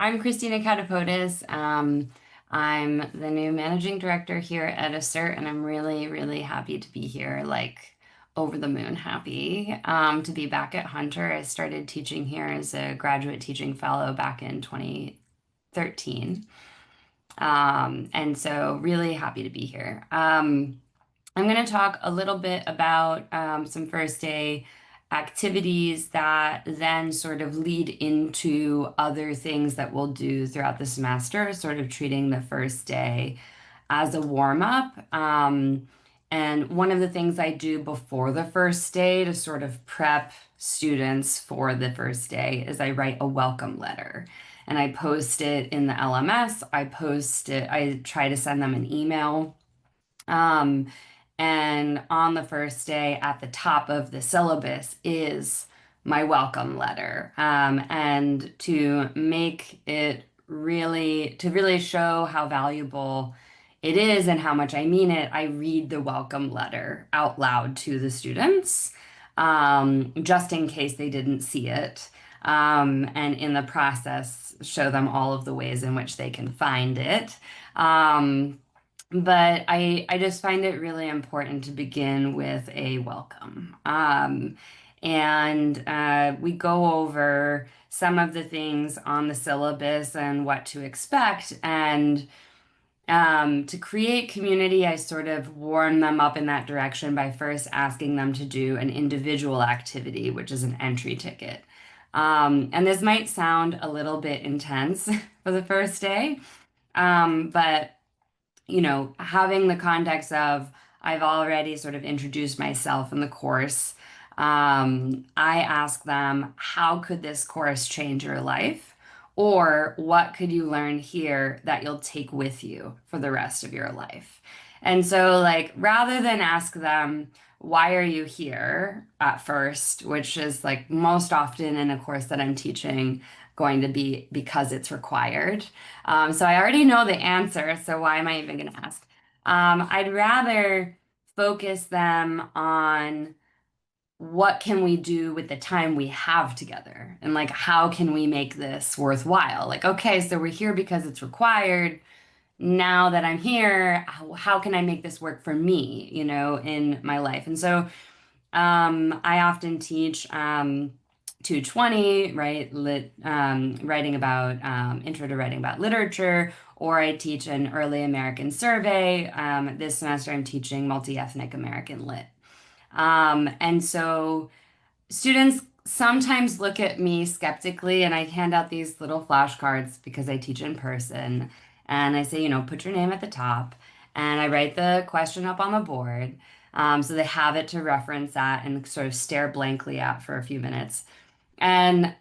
I'm Christina Katopodis. I'm the new managing director here at ACERT, and I'm really, really happy to be here, like over the moon happy to be back at Hunter. I started teaching here as a graduate teaching fellow back in 2013. And so really happy to be here. I'm going to talk a little bit about some first day activities that then sort of lead into other things that we'll do throughout the semester, sort of treating the first day as a warm up. And one of the things I do before the first day to sort of prep students for the first day is I write a welcome letter. And I post it in the LMS. I try to send them an email. Um, and on the first day, at the top of the syllabus is my welcome letter. And to really show how valuable it is and how much I mean it, I read the welcome letter out loud to the students, just in case they didn't see it. And in the process, show them all of the ways in which they can find it. Um, but I just find it really important to begin with a welcome. And we go over some of the things on the syllabus and what to expect. And to create community, I sort of warm them up in that direction by first asking them to do an individual activity, which is an entry ticket. And this might sound a little bit intense for the first day, but having the context of I've already sort of introduced myself in the course. I ask them, how could this course change your life? Or what could you learn here that you'll take with you for the rest of your life? And so, like, rather than ask them, why are you here at first, which is like most often in a course that I'm teaching, going to be because it's required. So I already know the answer, so why am I even going to ask? I'd rather focus them on what can we do with the time we have together and like how can we make this worthwhile? Like, okay, so we're here because it's required. Now that I'm here, how can I make this work for me, in my life? And so I often teach 220, right? Writing about intro to writing about literature, or I teach an early American survey. This semester, I'm teaching multi-ethnic American lit. And so students sometimes look at me skeptically, and I hand out these little flashcards because I teach in person. And I say, put your name at the top. And I write the question up on the board. So they have it to reference at and sort of stare blankly at for a few minutes. And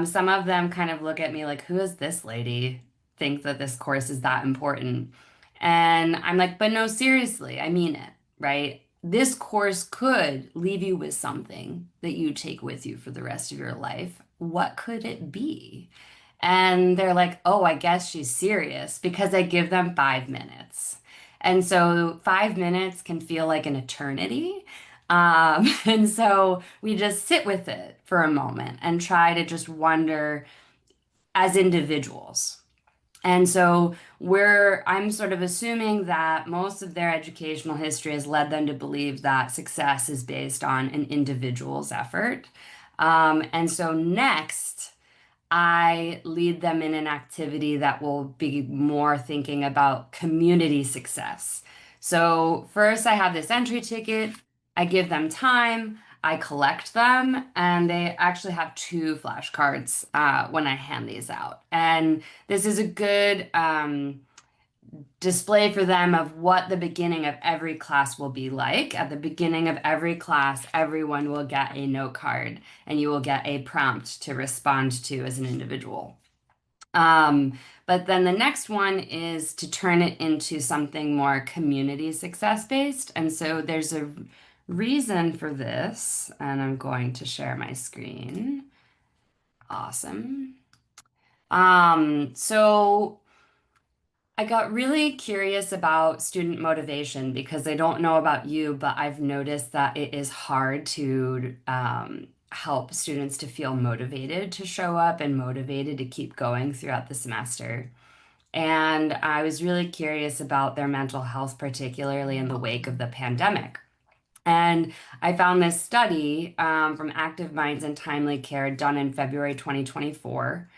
some of them kind of look at me like, who is this lady? Think that this course is that important. And I'm like, but no, seriously, I mean it, right? This course could leave you with something that you take with you for the rest of your life. What could it be? And they're like, oh, I guess she's serious because I give them 5 minutes. And so 5 minutes can feel like an eternity. And so we just sit with it for a moment and try to just wonder as individuals. And so I'm sort of assuming that most of their educational history has led them to believe that success is based on an individual's effort. And so next, I lead them in an activity that will be more thinking about community success. So first I have this entry ticket, I give them time, I collect them, and they actually have two flashcards when I hand these out. And this is a good display for them of what the beginning of every class will be like. At the beginning of every class, everyone will get a note card and you will get a prompt to respond to as an individual. But then the next one is to turn it into something more community success based. And so there's a reason for this, and I'm going to share my screen. Awesome. So I got really curious about student motivation because I don't know about you, but I've noticed that it is hard to help students to feel motivated to show up and motivated to keep going throughout the semester. And I was really curious about their mental health, particularly in the wake of the pandemic. And I found this study from Active Minds and Timely Care done in February 2024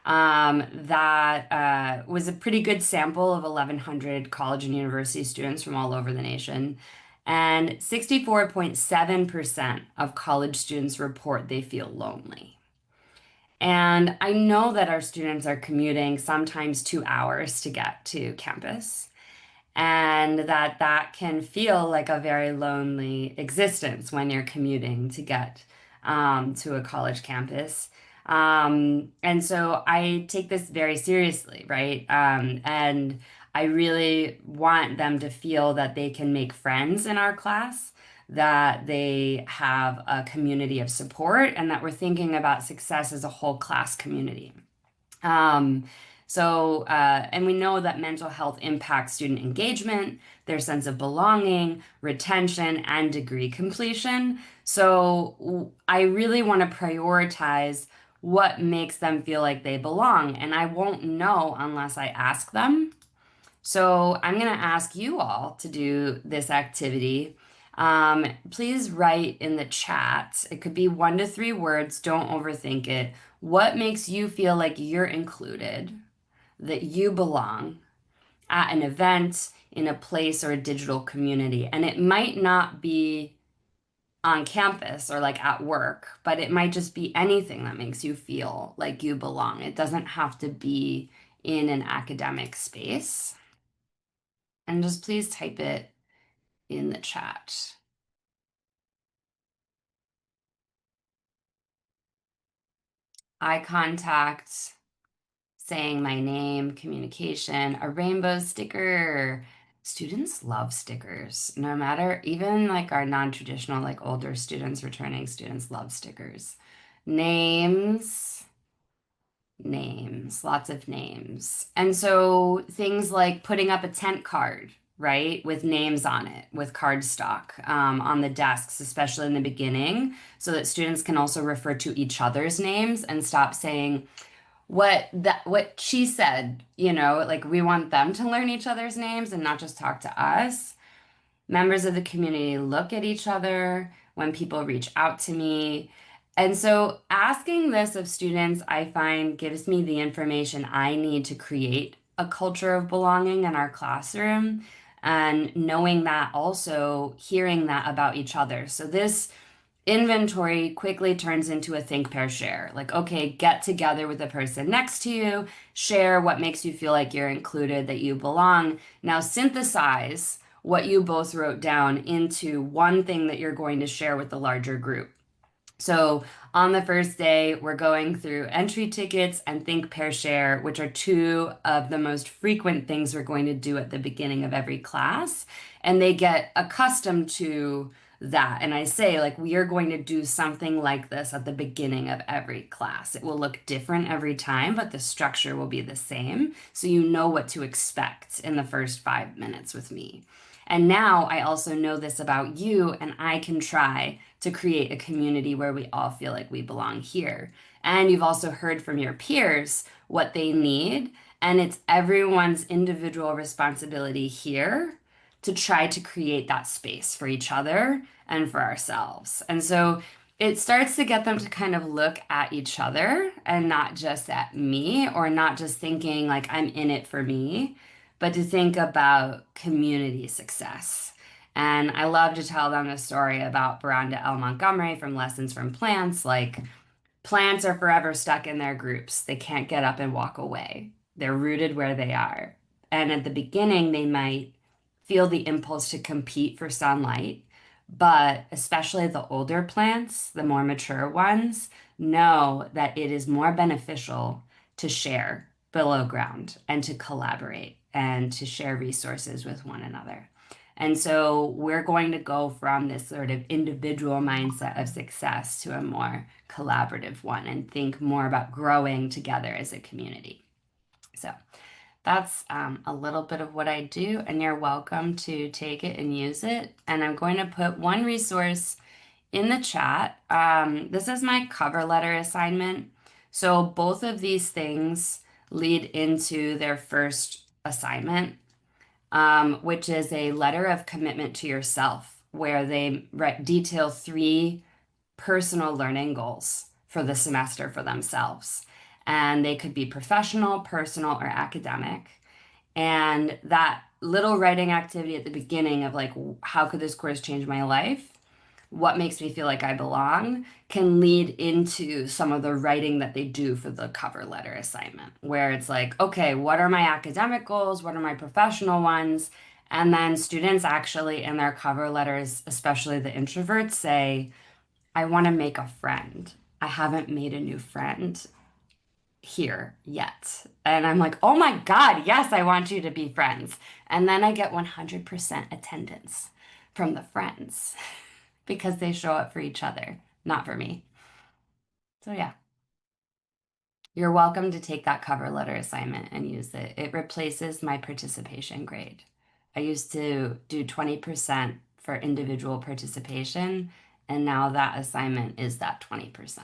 that was a pretty good sample of 1,100 college and university students from all over the nation. And 64.7% of college students report they feel lonely. And I know that our students are commuting sometimes 2 hours to get to campus, and that can feel like a very lonely existence when you're commuting to get to a college campus. And so I take this very seriously, right? And I really want them to feel that they can make friends in our class, that they have a community of support, and that we're thinking about success as a whole class community. Um, and we know that mental health impacts student engagement, their sense of belonging, retention, and degree completion. I really want to prioritize what makes them feel like they belong, and I won't know unless I ask them. So I'm going to ask you all to do this activity. Please write in the chat. It could be 1 to 3 words. Don't overthink it. What makes you feel like you're included, that you belong at an event, in a place, or a digital community? And it might not be on campus or like at work, but it might just be anything that makes you feel like you belong. It doesn't have to be in an academic space. And just please type it in the chat. Eye contact, saying my name, communication, a rainbow sticker. Students love stickers, no matter, even like our non-traditional, like older students, returning students love stickers. Names, names, lots of names. And so things like putting up a tent card, right, with names on it, with cardstock on the desks, especially in the beginning, so that students can also refer to each other's names and stop saying, what she said, like we want them to learn each other's names and not just talk to us. Members of the community look at each other when people reach out to me. And so asking this of students, I find gives me the information I need to create a culture of belonging in our classroom. And knowing that, also hearing that about each other. So this inventory quickly turns into a think, pair, share. Like, okay, get together with the person next to you, share what makes you feel like you're included, that you belong. Now synthesize what you both wrote down into one thing that you're going to share with the larger group. So on the first day, we're going through entry tickets and think, pair, share, which are two of the most frequent things we're going to do at the beginning of every class. And they get accustomed to that. And I say, like, we are going to do something like this at the beginning of every class. It will look different every time, but the structure will be the same. So you know what to expect in the first 5 minutes with me. And now I also know this about you, and I can try to create a community where we all feel like we belong here. And you've also heard from your peers what they need, and it's everyone's individual responsibility here to try to create that space for each other and for ourselves. And so it starts to get them to kind of look at each other and not just at me, or not just thinking like I'm in it for me, but to think about community success. And I love to tell them the story about Veranda L. Montgomery from Lessons from Plants. Like, plants are forever stuck in their groups. They can't get up and walk away. They're rooted where they are. And at the beginning, they might feel the impulse to compete for sunlight, but especially the older plants, the more mature ones, know that it is more beneficial to share below ground and to collaborate and to share resources with one another. And so we're going to go from this sort of individual mindset of success to a more collaborative one and think more about growing together as a community. So that's a little bit of what I do, and you're welcome to take it and use it. And I'm going to put one resource in the chat. This is my cover letter assignment. So both of these things lead into their first assignment, which is a letter of commitment to yourself, where they detail three personal learning goals for the semester for themselves. And they could be professional, personal, or academic. And that little writing activity at the beginning of like, how could this course change my life? What makes me feel like I belong can lead into some of the writing that they do for the cover letter assignment, where it's like, okay, what are my academic goals? What are my professional ones? And then students actually in their cover letters, especially the introverts, say, I want to make a friend. I haven't made a new friend here yet. And I'm like, oh my God, yes, I want you to be friends. And then I get 100% attendance from the friends because they show up for each other, not for me. So yeah, you're welcome to take that cover letter assignment and use it. It replaces my participation grade. I used to do 20% for individual participation, and now that assignment is that 20%.